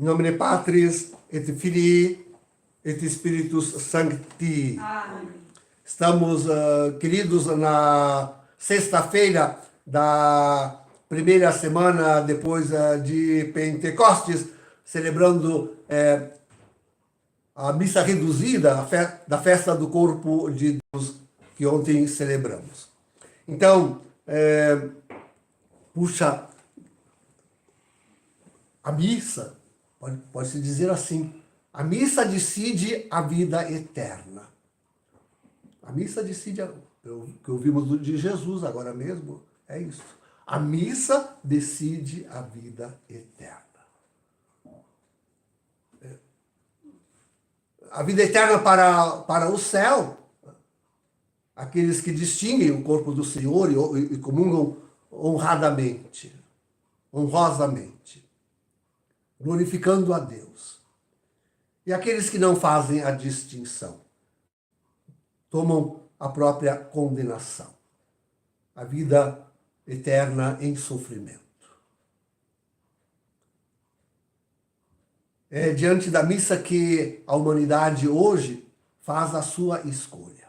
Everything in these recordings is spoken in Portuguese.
In nomine Patris et Filii et Spiritus Sancti. Amém. Estamos, queridos, na sexta-feira da primeira semana depois de Pentecostes, celebrando a missa reduzida da festa do corpo de Deus que ontem celebramos. Então, puxa, a missa, pode-se dizer assim, a missa decide a vida eterna. A missa decide, o que ouvimos de Jesus agora mesmo, é isso. A missa decide a vida eterna. A vida eterna para o céu, aqueles que distinguem o corpo do Senhor e comungam honradamente, honrosamente, glorificando a Deus. E aqueles que não fazem a distinção, tomam a própria condenação, a vida eterna em sofrimento. É diante da missa que a humanidade hoje faz a sua escolha.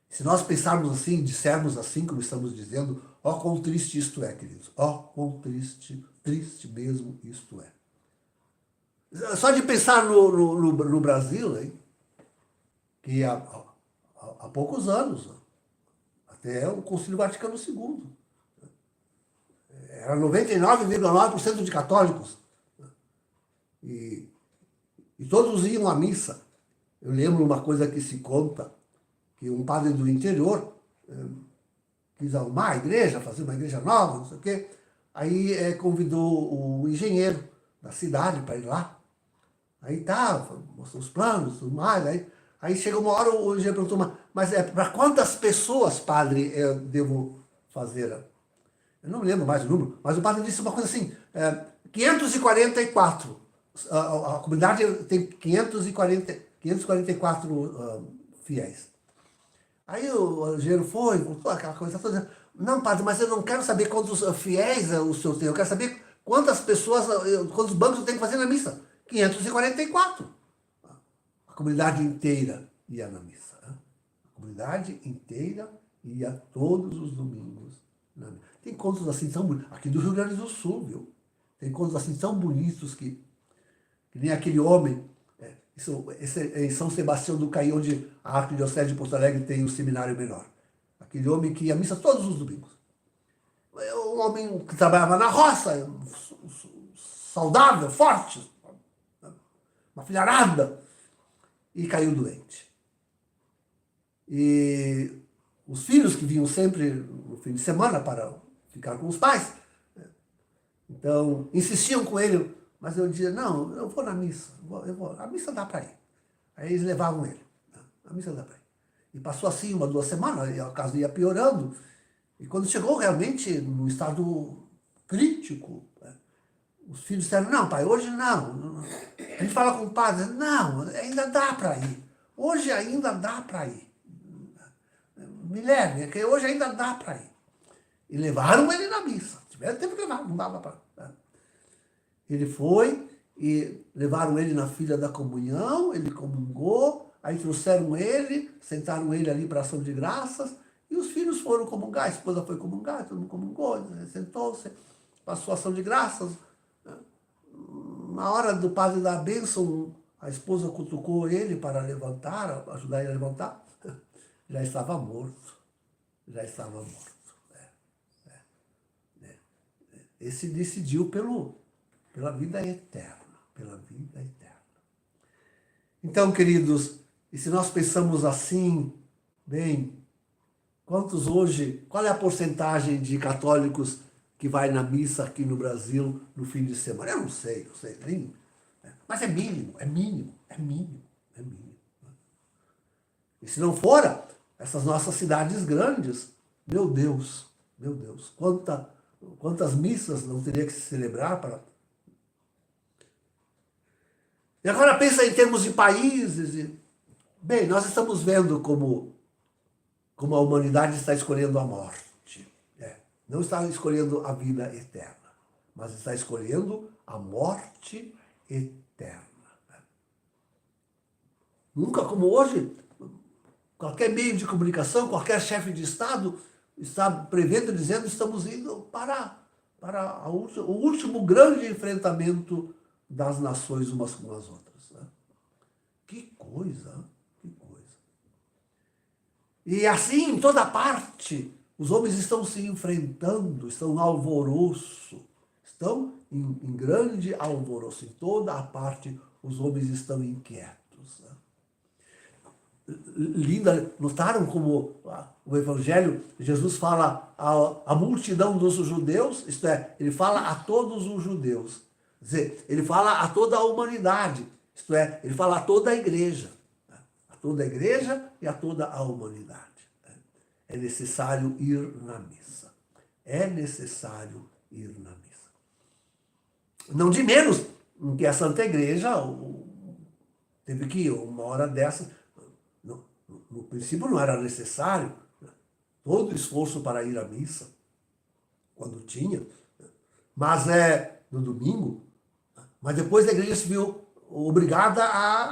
Se nós pensarmos assim, dissermos assim, como estamos dizendo, ó quão triste isto é, queridos, ó quão triste mesmo isto é. Só de pensar no Brasil, hein, que há poucos anos, até o Concílio Vaticano II, era 99,9% de católicos. E todos iam à missa. Eu lembro uma coisa que se conta, que um padre do interior quis arrumar a igreja, fazer uma igreja nova, não sei o quê. Aí convidou o engenheiro da cidade para ir lá. Aí mostrou os planos, tudo mais. Aí chega uma hora, o engenheiro perguntou, mas para quantas pessoas, padre, eu devo fazer? Eu não me lembro mais o número, mas o padre disse uma coisa assim, 544. A comunidade tem 544 fiéis. Aí o engenheiro foi, voltou aquela coisa toda. Não, padre, mas eu não quero saber quantos fiéis o senhor tem. Eu quero saber quantas pessoas, quantos bancos eu tenho que fazer na missa. 544. A comunidade inteira ia na missa. A comunidade inteira ia todos os domingos na missa. Tem contos assim tão bonitos. Aqui do Rio Grande do Sul, viu? Tem contos assim tão bonitos que nem aquele homem, em São Sebastião do Caí, onde a Arquidiocese de Porto Alegre tem o seminário menor. Aquele homem que ia à missa todos os domingos. Um homem que trabalhava na roça, saudável, forte, uma filharada, e caiu doente. E os filhos que vinham sempre no fim de semana para ficar com os pais, então insistiam com ele. Mas eu dizia, não, eu vou na missa, a missa dá para ir. Aí eles levavam ele, a missa dá para ir. E passou assim 1, 2 semanas, e a casa ia piorando. E quando chegou realmente no estado crítico, os filhos disseram, não pai, hoje não. A gente fala com o padre, não, ainda dá para ir. Hoje ainda dá para ir. Me leve, que hoje ainda dá para ir. E levaram ele na missa. Tiveram tempo que levar, não dava para... Ele foi e levaram ele na fila da comunhão, ele comungou, aí trouxeram ele, sentaram ele ali para ação de graças, e os filhos foram comungar, a esposa foi comungar, todo mundo comungou, sentou-se, passou a ação de graças. Na hora do padre dar a bênção, a esposa cutucou ele para levantar, ajudar ele a levantar, já estava morto, já estava morto. Esse decidiu pela vida eterna, pela vida eterna. Então, queridos, e se nós pensamos assim, bem, quantos hoje, qual é a porcentagem de católicos que vai na missa aqui no Brasil no fim de semana? Eu não sei, nem, mas é mínimo. E se não for, essas nossas cidades grandes, meu Deus, quantas missas não teria que se celebrar para... E agora pensa em termos de países. Bem, nós estamos vendo como a humanidade está escolhendo a morte. Não está escolhendo a vida eterna, mas está escolhendo a morte eterna. Nunca como hoje, qualquer meio de comunicação, qualquer chefe de Estado está prevendo, dizendo, estamos indo para o último grande enfrentamento das nações umas com as outras. Né? Que coisa, que coisa. E assim, em toda parte, os homens estão se enfrentando, estão em alvoroço, estão em grande alvoroço. Em toda a parte, os homens estão inquietos. Né? Linda, notaram como o Evangelho, Jesus fala à multidão dos judeus, isto é, ele fala a todos os judeus, quer dizer, ele fala a toda a humanidade, isto é, ele fala a toda a igreja, a toda a igreja e a toda a humanidade. É necessário ir na missa. É necessário ir na missa. Não de menos que a Santa Igreja teve que ir uma hora dessa. No princípio não era necessário todo esforço para ir à missa, quando tinha, mas no domingo. Mas depois a igreja se viu obrigada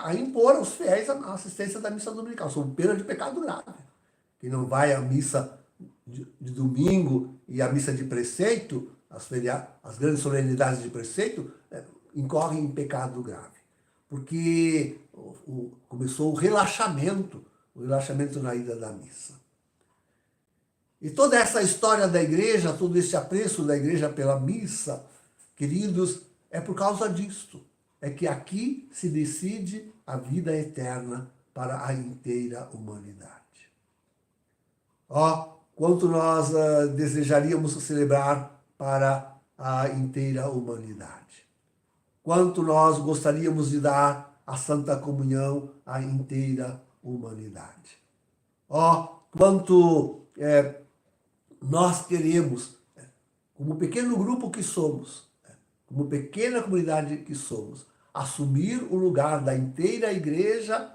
a impor aos fiéis a assistência da missa dominical, sob pena de pecado grave. Quem não vai à missa de domingo e à missa de preceito, as grandes solenidades de preceito, incorrem em pecado grave. Porque começou o relaxamento na ida da missa. E toda essa história da igreja, todo esse apreço da igreja pela missa, queridos, é por causa disto. É que aqui se decide a vida eterna para a inteira humanidade. Quanto nós desejaríamos celebrar para a inteira humanidade. Quanto nós gostaríamos de dar a Santa Comunhão à inteira humanidade. Quanto nós queremos, como pequeno grupo que somos, como pequena comunidade que somos, assumir o lugar da inteira igreja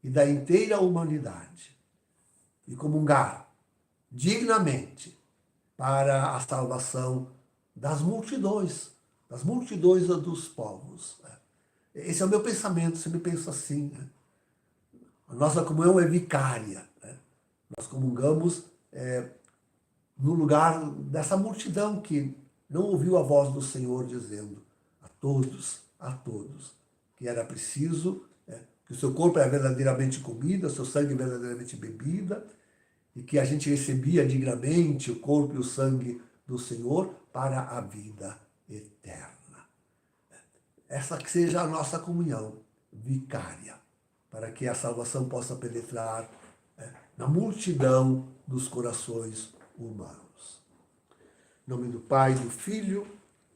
e da inteira humanidade e comungar dignamente para a salvação das multidões dos povos. Esse é o meu pensamento, você me pensa assim. Né? A nossa comunhão é vicária. Né? Nós comungamos no lugar dessa multidão que não ouviu a voz do Senhor dizendo a todos, que era preciso, que o seu corpo é verdadeiramente comida, o seu sangue é verdadeiramente bebida, e que a gente recebia dignamente o corpo e o sangue do Senhor para a vida eterna. Essa que seja a nossa comunhão vicária, para que a salvação possa penetrar na multidão dos corações humanos. Em nome do Pai, do Filho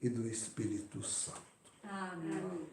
e do Espírito Santo. Amém.